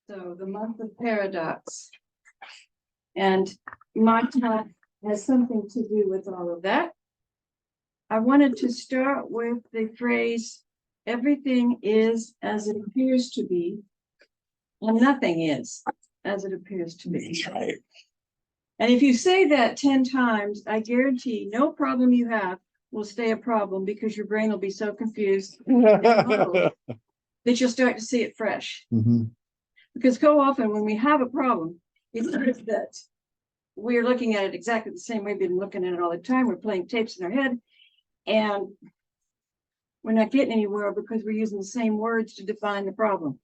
So the month of paradox. And my talk has something to do with all of that. I wanted to start with the phrase, everything is as it appears to be, and nothing is as it appears to be. That's right. And if you say that 10 times, I guarantee no problem you have will stay a problem, because your brain will be so confused that you'll start to see it fresh. Mhm. Because so often when we have a problem, it's just that we're looking at it exactly the same way we've been looking at it all the time. We're playing tapes in our head, and we're not getting anywhere because we're using the same words to define the problem.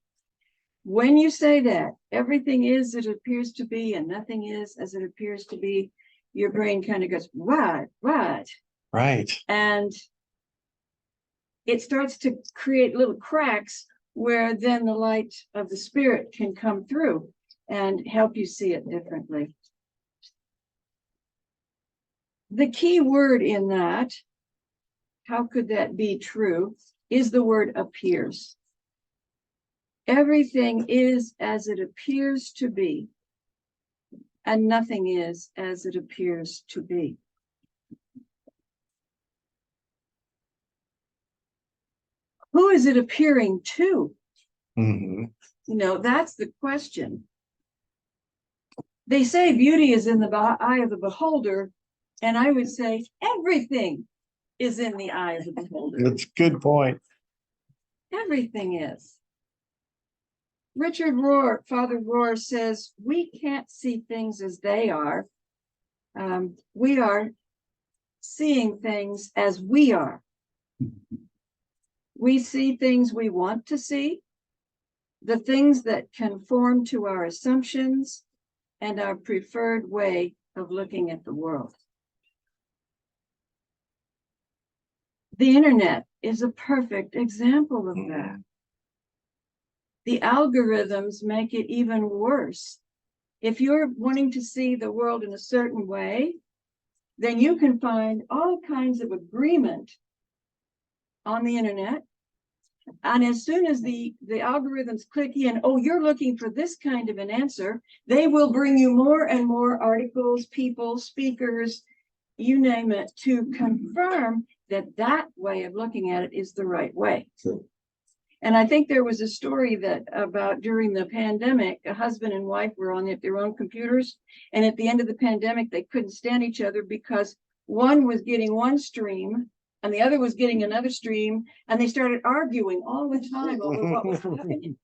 When you say that everything is as it appears to be and nothing is as it appears to be, your brain kind of goes, right. Right. And it starts to create little cracks where then the light of the spirit can come through and help you see it differently. The key word in that, how could that be true, is the word appears. Everything is as it appears to be, and nothing is as it appears to be. Who is it appearing to? Mm-hmm. You know, that's the question. They say beauty is in the eye of the beholder, and I would say everything is in the eye of the beholder. That's a good point. Everything is. Richard Rohr, Father Rohr, says we can't see things as they are. We are seeing things as we are. We see things we want to see, the things that conform to our assumptions and our preferred way of looking at the world. The internet is a perfect example of that. The algorithms make it even worse. If you're wanting to see the world in a certain way, then you can find all kinds of agreement on the internet. And as soon as the algorithms click in, oh, you're looking for this kind of an answer, they will bring you more and more articles, people, speakers, you name it, to confirm that that way of looking at it is the right way. Sure. And I think there was a story that about during the pandemic, a husband and wife were on their own computers. And at the end of the pandemic, they couldn't stand each other because one was getting one stream and the other was getting another stream. And they started arguing all the time over what was happening.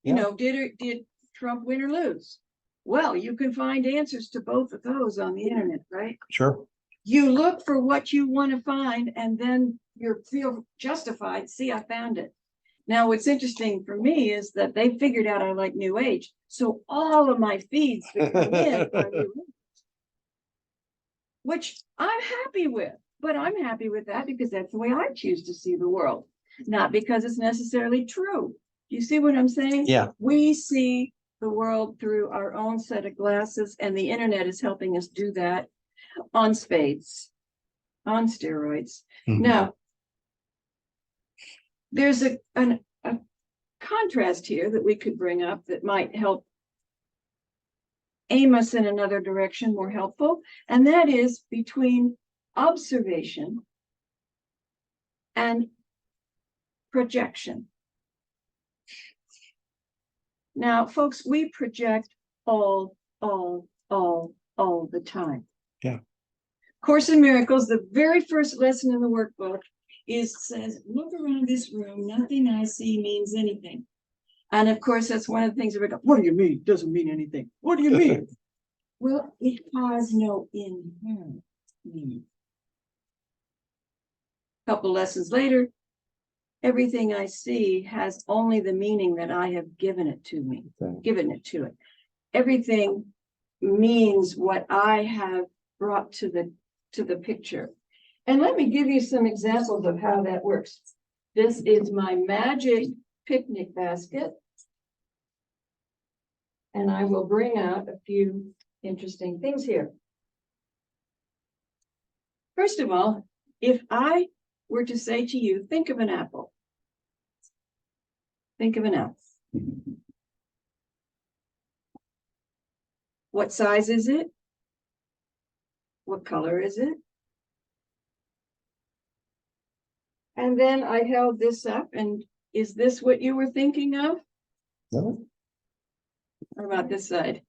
You know, did Trump win or lose? Well, you can find answers to both of those on the internet, right? Sure. You look for what you want to find, and then you feel justified. See, I found it. Now, what's interesting for me is that they figured out I like New Age. So all of my feeds that come in are New Age, which I'm happy with. But I'm happy with that because that's the way I choose to see the world, not because it's necessarily true. You see what I'm saying? Yeah. We see the world through our own set of glasses, and the internet is helping us do that on spades, on steroids. Mm-hmm. Now, there's a contrast here that we could bring up that might help aim us in another direction, more helpful, and that is between observation and projection. Now, folks, we project all the time. Yeah. Course in Miracles, the very first lesson in the workbook says, look around this room, nothing I see means anything. And of course, that's one of the things that we go, what do you mean? It doesn't mean anything. What do you mean? Well, it has no inherent meaning. A couple lessons later, everything I see has only the meaning that I have given it to me, given it to it. Everything means what I have brought to the picture. And let me give you some examples of how that works. This is my magic picnic basket. And I will bring out a few interesting things here. First of all, if I were to say to you, think of an apple. Think of an apple. What size is it? What color is it? And then I held this up, and is this what you were thinking of? No, What about this side?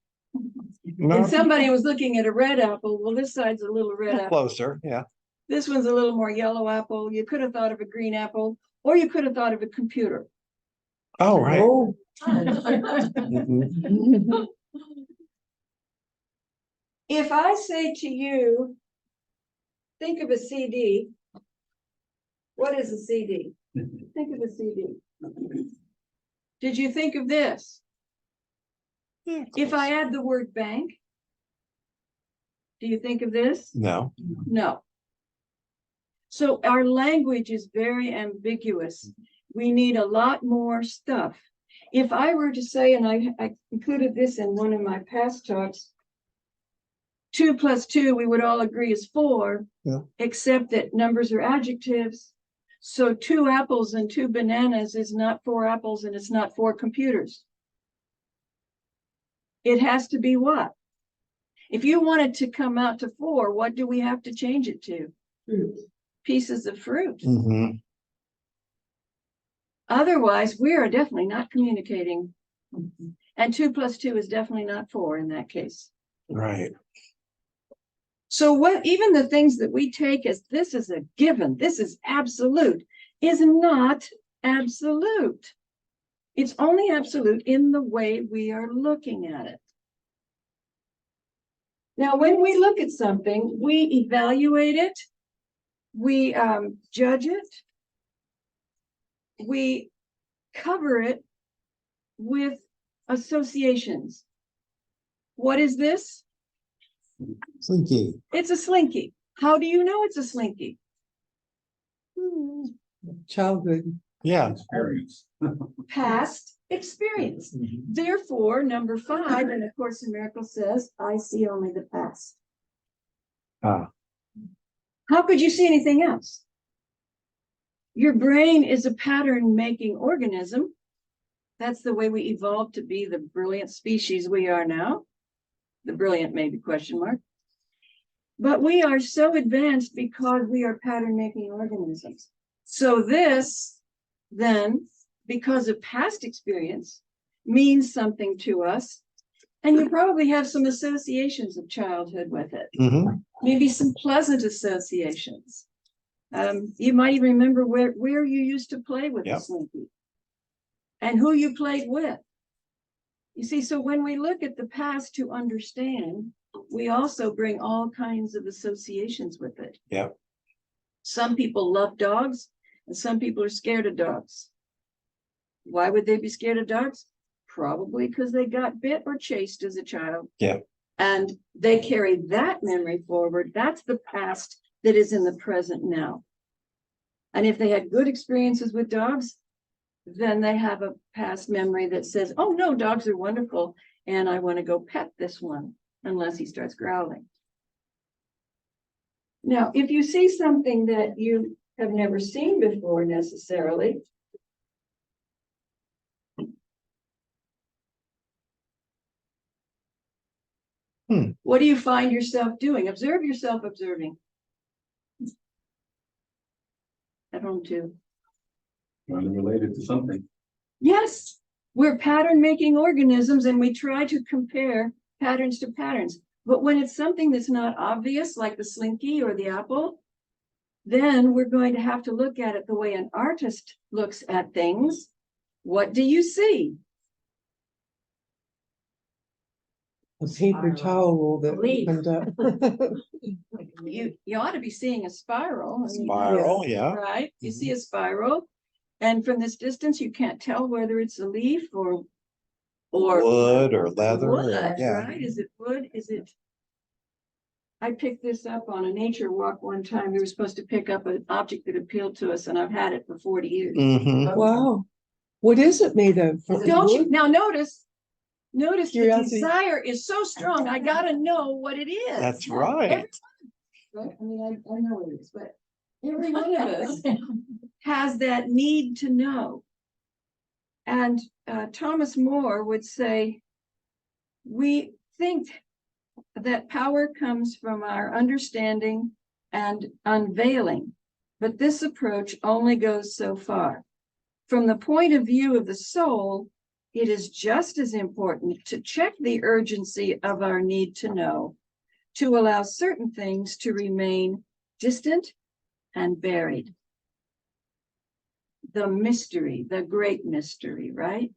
no, And somebody was looking at a red apple. Well, this side's a little red apple. closer, yeah. This one's a little more yellow apple. You could have thought of a green apple, or you could have thought of a computer. Oh, right. Oh. Mhm. If I say to you, think of a CD. What is a CD? Think of a CD. Did you think of this? Yeah, If close. I add the word bank, do you think of this? No, No. So our language is very ambiguous. We need a lot more stuff. If I were to say, and I included this in one of my past talks, 2 plus 2, we would all agree is 4, Yeah. except that numbers are adjectives. So 2 apples and 2 bananas is not 4 apples, and it's not 4 computers. It has to be what? If you want it to come out to 4, what do we have to change it to? Fruit. Pieces of fruit. mhm, Otherwise, we are definitely not communicating. And 2 plus 2 is definitely not 4 in that case. right. So what, even the things that we take as this is a given, this is absolute, is not absolute. It's only absolute in the way we are looking at it. Now, when we look at something, we evaluate it, we judge it, we cover it with associations. What is this? Slinky. It's a slinky. How do you know it's a slinky? Childhood. Yeah, Experience. Past experience. Therefore, number 5 in A Course in Miracles says, I see only the past. ah, How could you see anything else? Your brain is a pattern-making organism. That's the way we evolved to be the brilliant species we are now. The brilliant maybe question mark. But we are so advanced because we are pattern-making organisms. So this, then, because of past experience, means something to us. And you probably have some associations of childhood with it. mhm, Maybe some pleasant associations. You might even remember where you used to play with Yep. the slinky and who you played with. You see, so when we look at the past to understand, we also bring all kinds of associations with it. Yep. Some people love dogs and some people are scared of dogs. Why would they be scared of dogs? Probably because they got bit or chased as a child. Yeah. And they carry that memory forward. That's the past that is in the present now. And if they had good experiences with dogs, then they have a past memory that says, oh no, dogs are wonderful, and I want to go pet this one, unless he starts growling. Now, if you see something that you have never seen before necessarily, what do you find yourself doing? Observe yourself observing. At home too. Related to something. Yes, we're pattern-making organisms and we try to compare patterns to patterns. But when it's something that's not obvious, like the slinky or the apple, then we're going to have to look at it the way an artist looks at things. What do you see? A paper towel that Leaf. opened up. You ought to be seeing a spiral. I mean, spiral, yeah. right? You see a spiral, and from this distance, you can't tell whether it's a leaf or Wood or leather, or- wood, yeah. right? Is it wood? Is it? I picked this up on a nature walk one time. We were supposed to pick up an object that appealed to us, and I've had it for 40 years. Mhm. Wow. What is it made of? Is it Don't you wood? now notice the Curiosity. desire is so strong. I gotta know what it is. That's right. Right? I mean, I know it is, but every one of us has that need to know. And Thomas More would say, we think that power comes from our understanding and unveiling, but this approach only goes so far. From the point of view of the soul, it is just as important to check the urgency of our need to know, to allow certain things to remain distant and buried. The mystery, the great mystery, right?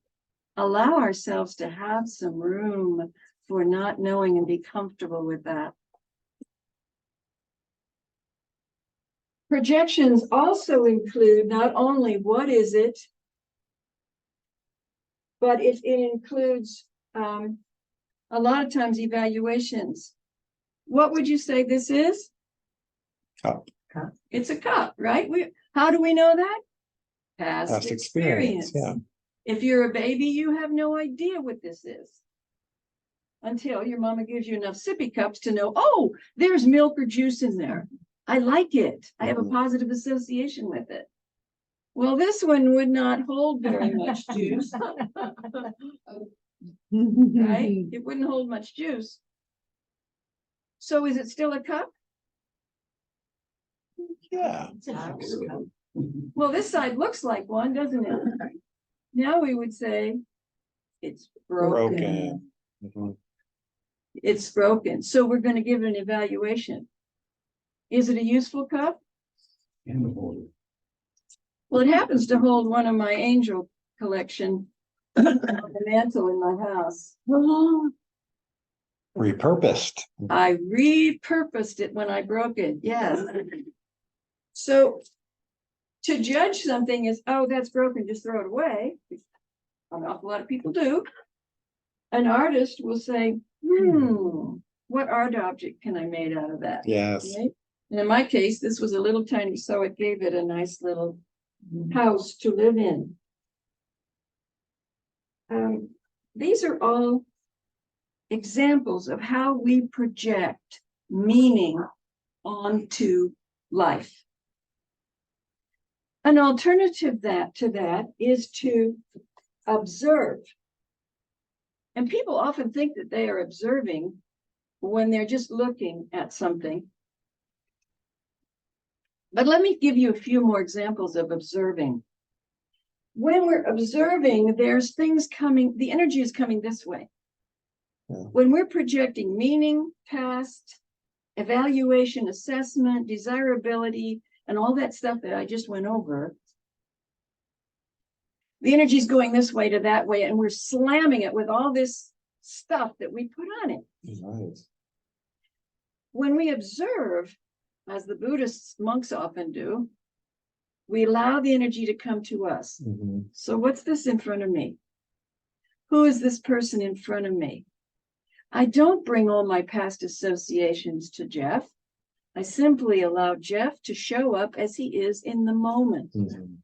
Allow ourselves to have some room for not knowing and be comfortable with that. Projections also include not only what is it, but it includes a lot of times evaluations. What would you say this is? Cup. It's a cup, right? How do we know that? Past experience, experience. yeah. If you're a baby, you have no idea what this is until your mama gives you enough sippy cups to know, oh, there's milk or juice in there. I like it. I have a positive association with it. Well, this one would not hold very much juice, right? It wouldn't hold much juice. So is it still a cup? Yeah. Well, this side looks like one, doesn't it? Now we would say it's broken. Broken. Mhm. It's broken. So we're going to give it an evaluation. Is it a useful cup? And the holder. Well, it happens to hold one of my angel collection on the mantle in my house. Repurposed. I repurposed it when I broke it. Yes. So to judge something is, oh, that's broken, just throw it away. An awful lot of people do. An artist will say, what art object can I make out of that? Yes. Right? And in my case, this was a little tiny, so it gave it a nice little house to live in. These are all examples of how we project meaning onto life. An alternative to that is to observe. And people often think that they are observing when they're just looking at something. But let me give you a few more examples of observing. When we're observing, there's things coming, the energy is coming this way. Yeah. When we're projecting meaning, past, evaluation, assessment, desirability, and all that stuff that I just went over, the energy is going this way to that way, and we're slamming it with all this stuff that we put on it. Right. When we observe, as the Buddhist monks often do, we allow the energy to come to us. Mhm. So what's this in front of me? Who is this person in front of me? I don't bring all my past associations to Jeff. I simply allow Jeff to show up as he is in the moment. Mhm.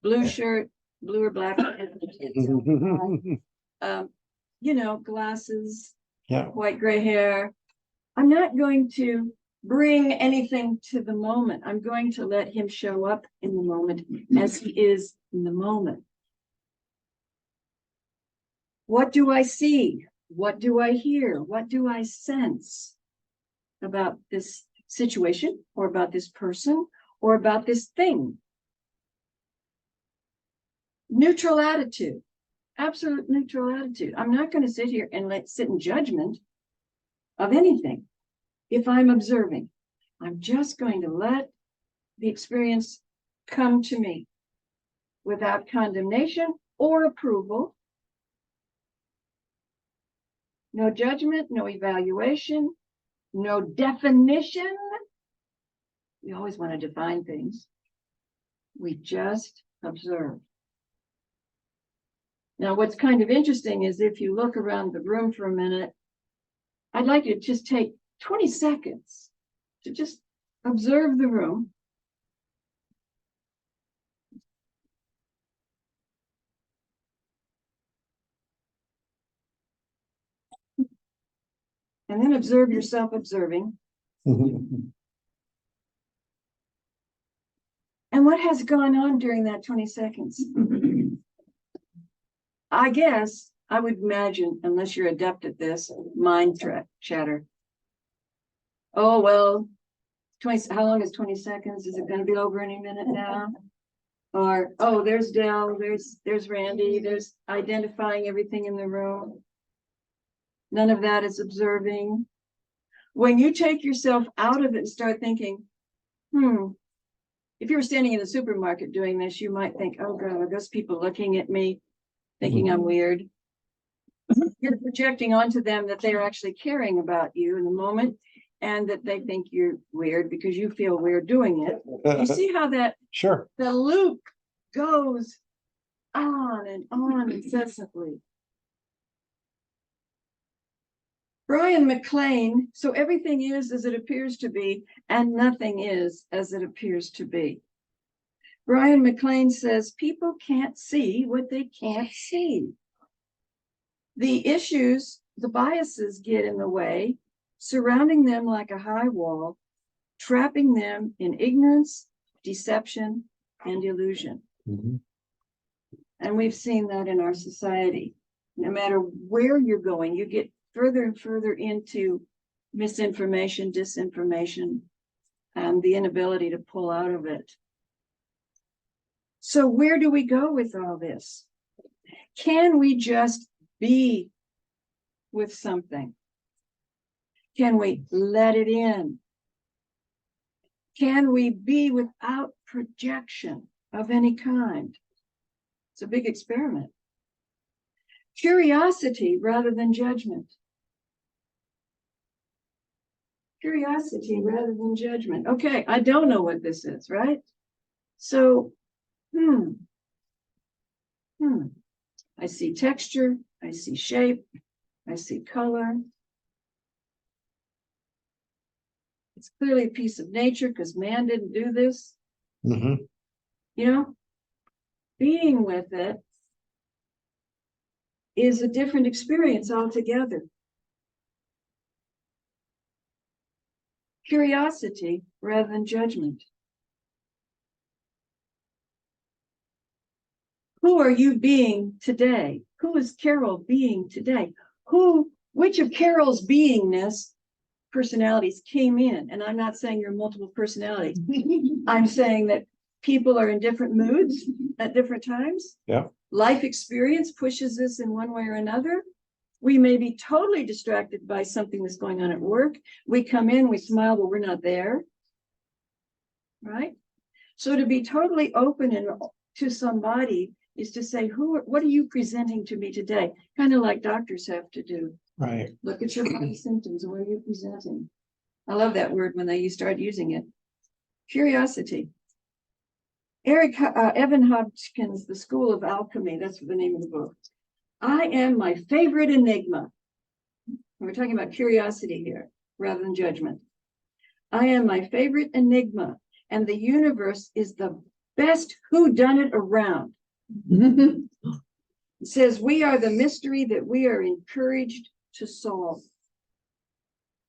Blue shirt, blue or black, glasses, Yeah. white gray hair. I'm not going to bring anything to the moment. I'm going to let him show up in the moment as he is in the moment. What do I see? What do I hear? What do I sense about this situation or about this person or about this thing? Neutral attitude, absolute neutral attitude. I'm not going to sit here and sit in judgment of anything. If I'm observing, I'm just going to let the experience come to me without condemnation or approval. No judgment, no evaluation, no definition. We always want to define things. We just observe. Now, what's kind of interesting is if you look around the room for a minute, I'd like you to just take 20 seconds to just observe the room. And then observe yourself observing. Mhm. And what has gone on during that 20 seconds? I guess I would imagine, unless you're adept at this, mind chatter. Oh, well, 20, how long is 20 seconds? Is it going to be over any minute now? Or, oh, there's Dell, there's Randy, there's identifying everything in the room. None of that is observing. When you take yourself out of it and start thinking, if you were standing in the supermarket doing this, you might think, oh God, are those people looking at me, thinking I'm weird? You're projecting onto them that they're actually caring about you in the moment and that they think you're weird because you feel weird doing it. You see how that Sure. the loop goes on and on incessantly. Brian McLean, so everything is as it appears to be, and nothing is as it appears to be. Brian McLean says people can't see what they can't see. The issues, the biases get in the way, surrounding them like a high wall, trapping them in ignorance, deception, and illusion. Mhm. And we've seen that in our society. No matter where you're going, you get further and further into misinformation, disinformation, and the inability to pull out of it. So where do we go with all this? Can we just be with something? Can we let it in? Can we be without projection of any kind? It's a big experiment. Curiosity rather than judgment. Curiosity rather than judgment. Okay, I don't know what this is, right? So, I see texture, I see shape, I see color. It's clearly a piece of nature because man didn't do this. Mhm. You know, being with it is a different experience altogether. Curiosity rather than judgment. Who are you being today? Who is Carol being today? Which of Carol's beingness personalities came in? And I'm not saying you're multiple personalities. I'm saying that people are in different moods at different times. Yeah. Life experience pushes us in one way or another. We may be totally distracted by something that's going on at work. We come in, we smile, but we're not there. Right? So to be totally open and to somebody is to say, what are you presenting to me today? Kind of like doctors have to do. Right. Look at your body symptoms. What are you presenting? I love that word when they start using it. Curiosity. Evan Hopkins, The School of Alchemy. That's the name of the book. I am my favorite enigma. We're talking about curiosity here rather than judgment. I am my favorite enigma, and the universe is the best whodunit around. It says we are the mystery that we are encouraged to solve.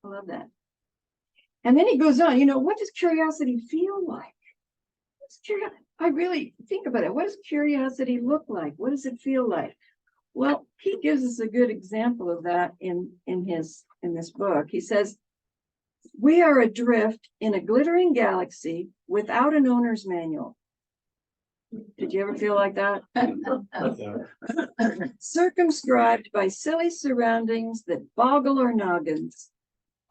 I love that. And then he goes on, what does curiosity feel like? I really think about it. What does curiosity look like? What does it feel like? Well, he gives us a good example of that in this book. He says, we are adrift in a glittering galaxy without an owner's manual. Did you ever feel like that? Yeah. Circumscribed by silly surroundings that boggle our noggins.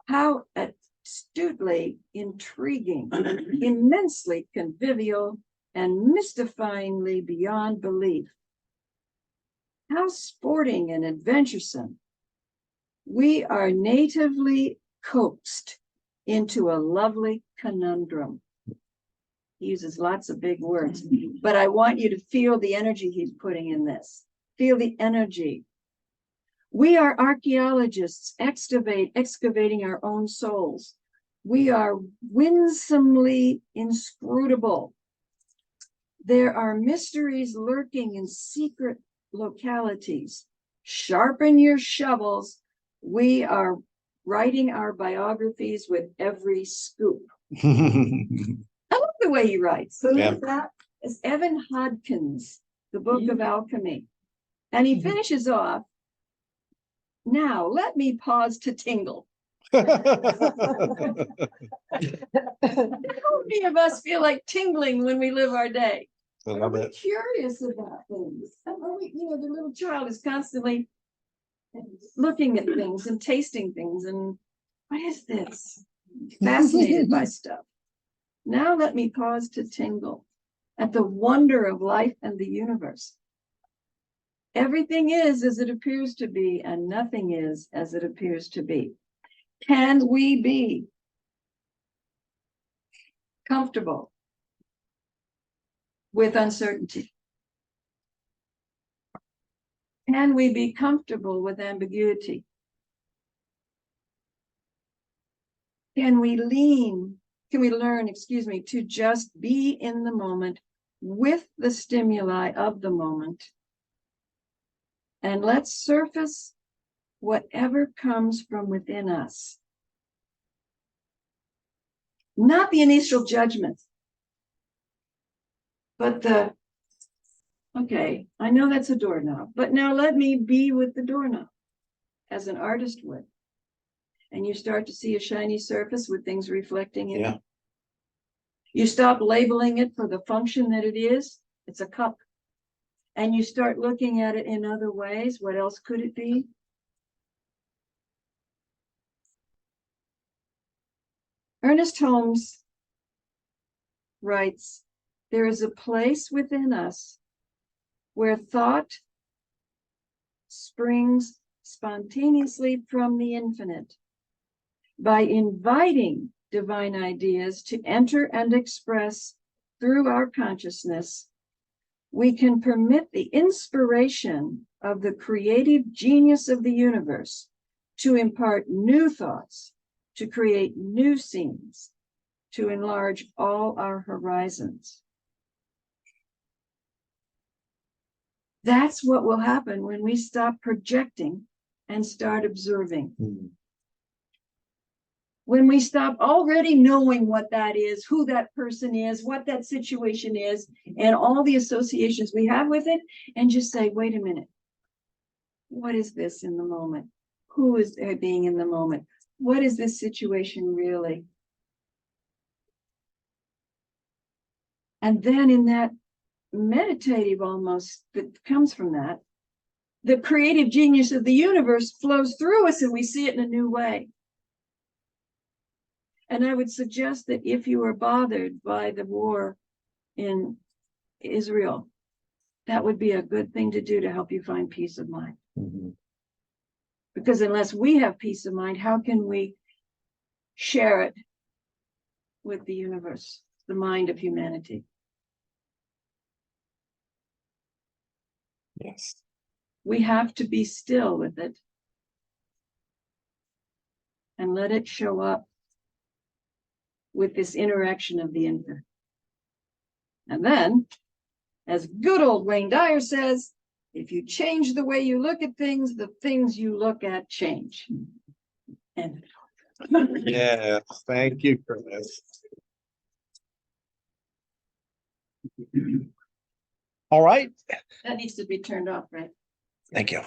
How astutely intriguing, immensely convivial, and mystifyingly beyond belief. How sporting and adventuresome. We are natively coaxed into a lovely conundrum. He uses lots of big words, but I want you to feel the energy he's putting in this. Feel the energy. We are archaeologists excavating our own souls. We are winsomely inscrutable. There are mysteries lurking in secret localities. Sharpen your shovels. We are writing our biographies with every scoop. I love the way he writes. So Yeah. that is Evan Hodkins, The Book of Alchemy. And he finishes off. Now, let me pause to tingle. I How many of us feel like tingling when we live our day? Are love we it. curious about things? Are we, the little child is constantly looking at things and tasting things. And what is this? Fascinated by stuff. Now let me pause to tingle at the wonder of life and the universe. Everything is as it appears to be, and nothing is as it appears to be. Can we be comfortable with uncertainty? Can we be comfortable with ambiguity? Can we learn, to just be in the moment with the stimuli of the moment? And let's surface whatever comes from within us. Not the initial judgment, but okay, I know that's a doorknob, but now let me be with the doorknob as an artist would. And you start to see a shiny surface with things reflecting in it. You stop labeling it for the function that it is. It's a cup. And you start looking at it in other ways. What else could it be? Ernest Holmes writes, there is a place within us where thought springs spontaneously from the infinite. By inviting divine ideas to enter and express through our consciousness, we can permit the inspiration of the creative genius of the universe to impart new thoughts, to create new scenes, to enlarge all our horizons. That's what will happen when we stop projecting and start observing. When we stop already knowing what that is, who that person is, what that situation is, and all the associations we have with it, and just say, wait a minute, what is this in the moment? Who is being in the moment? What is this situation really? And then in that meditative almost that comes from that, the creative genius of the universe flows through us and we see it in a new way. And I would suggest that if you are bothered by the war in Israel, that would be a good thing to do to help you find peace of mind. Because unless we have peace of mind, how can we share it with the universe, the mind of humanity? Yes. We have to be still with it and let it show up with this interaction of the infinite. And then, as good old Wayne Dyer says, if you change the way you look at things, the things you look at change. And Yeah, thank you for this. All right, that needs to be turned off, right? thank you.